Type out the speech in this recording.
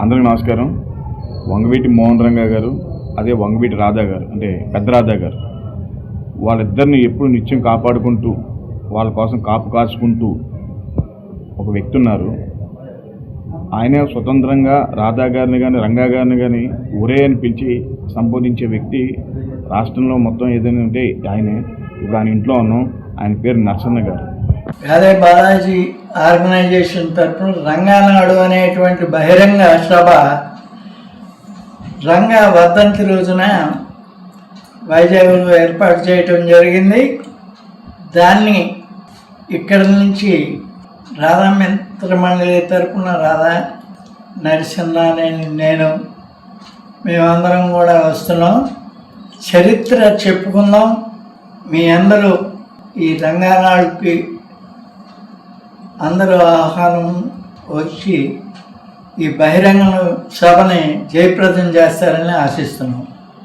అందరికీ నమస్కారం. వంగవీటి మోహన్ రంగా గారు, అదే వంగవీటి రాధా గారు, అంటే పెద్ద రాధా గారు, వాళ్ళిద్దరిని ఎప్పుడు నిత్యం కాపాడుకుంటూ వాళ్ళ కోసం కాపు కాచుకుంటూ ఒక వ్యక్తి ఉన్నారు. ఆయనే స్వతంత్రంగా రాధా గారిని కానీ రంగా గారిని కానీ ఒరే అని పిలిచి సంబోధించే వ్యక్తి రాష్ట్రంలో మొత్తం ఏదైనా ఉంటే ఆయనే. ఇప్పుడు ఆయన ఇంట్లో ఉన్నాం. ఆయన పేరు నరసన్న గారు. అదే బాలాజీ ఆర్గనైజేషన్ తరఫున రంగానాడు అనేటువంటి బహిరంగ సభ రంగా వర్ధంతి రోజున వైజాగ్లో ఏర్పాటు చేయటం జరిగింది. దాన్ని ఇక్కడ నుంచి రాధా మిత్ర మండలి తరఫున రాధా నరసింహ నేను మేమందరం కూడా వస్తున్నాం. చరిత్ర చెప్పుకుందాం. మీ అందరూ ఈ రంగానాడుకి అందరూ ఆహ్వానం వచ్చి ఈ బహిరంగ సభని జయప్రదం చేస్తారని ఆశిస్తున్నాం.